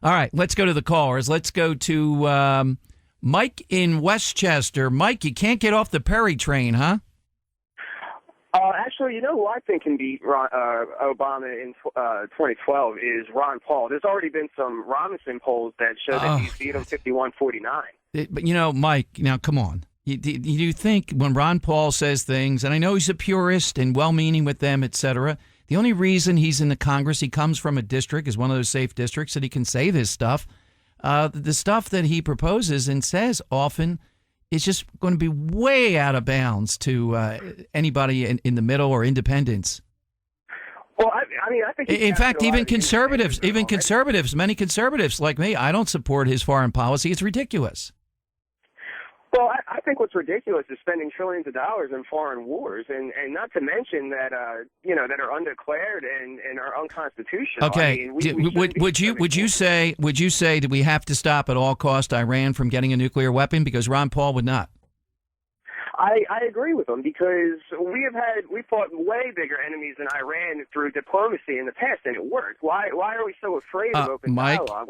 All right, let's go to the callers. Let's go to Mike in Westchester. Mike, you can't get off the Perry train, huh? Actually, you know who I think can beat Obama in 2012 is Ron Paul. There's already been some Robinson polls that show that he's beat him 51-49. But, Mike, now come on. You think when Ron Paul says things, and I know he's a purist and well-meaning with them, et cetera, the only reason he's in the Congress, he comes from a district, is one of those safe districts that he can say this stuff. The stuff that he proposes and says often is just going to be way out of bounds to anybody in the middle or independents. Well, I think in fact, even conservatives, many conservatives like me, I don't support his foreign policy. It's ridiculous. Well, I think what's ridiculous is spending trillions of dollars in foreign wars, and not to mention that that are undeclared and are unconstitutional. Okay, would you say that we have to stop at all cost Iran from getting a nuclear weapon? Because Ron Paul would not. I agree with him because we fought way bigger enemies than Iran through diplomacy in the past, and it worked. Why are we so afraid of open dialogue?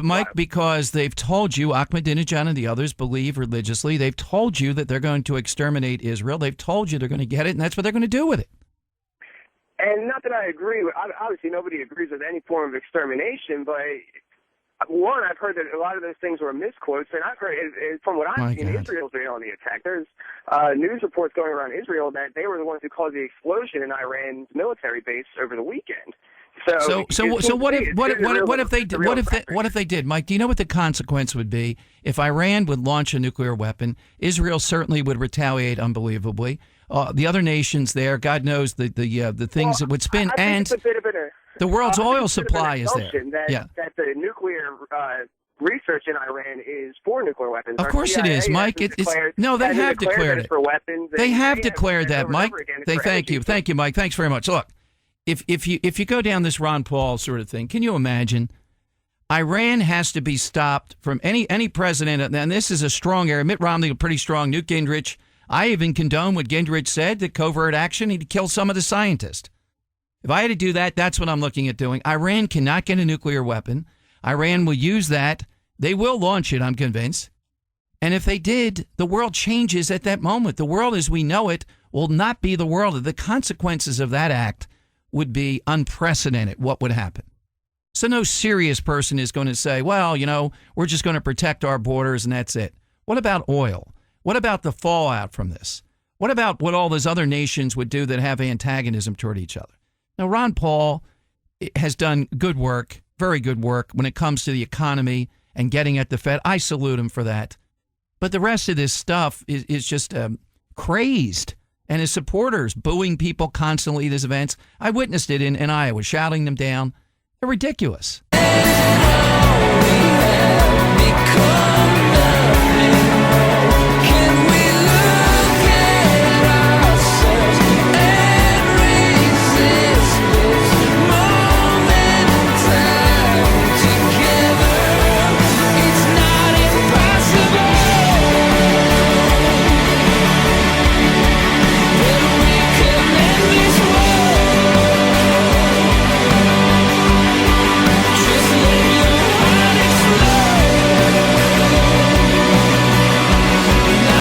Mike, because they've told you, Ahmadinejad and the others believe religiously, they've told you that they're going to exterminate Israel. They've told you they're going to get it, and that's what they're going to do with it. And not that I agree with, obviously nobody agrees with any form of extermination, but one, I've heard that a lot of those things were misquotes, and I've heard, from what I've seen, Israel's been on the attack. There's news reports going around Israel that they were the ones who caused the explosion in Iran's military base over the weekend. So what if they did, Mike? Do you know what the consequence would be if Iran would launch a nuclear weapon? Israel certainly would retaliate unbelievably. The other nations there, God knows the things that would spin, and the world's oil supply is there. That the nuclear research in Iran is for nuclear weapons. Of course it is, Mike. They have declared it. For weapons. They have declared that, Mike. Thank you, Mike. Thanks very much. Look, if you go down this Ron Paul sort of thing, can you imagine? Iran has to be stopped from any president, and this is a strong area. Mitt Romney, a pretty strong. Newt Gingrich. I even condone what Gingrich said, that covert action, he'd kill some of the scientists. If I had to do that, that's what I'm looking at doing. Iran cannot get a nuclear weapon. Iran will use that. They will launch it, I'm convinced. And if they did, the world changes at that moment. The world as we know it will not be the world. The consequences of that act would be unprecedented, what would happen. So no serious person is going to say, well, we're just going to protect our borders and that's it. What about oil? What about the fallout from this? What about what all those other nations would do that have antagonism toward each other? Now, Ron Paul has done good work, very good work, when it comes to the economy and getting at the Fed. I salute him for that. But the rest of this stuff is just crazed. And his supporters booing people constantly at his events. I witnessed it in Iowa, shouting them down. They're ridiculous.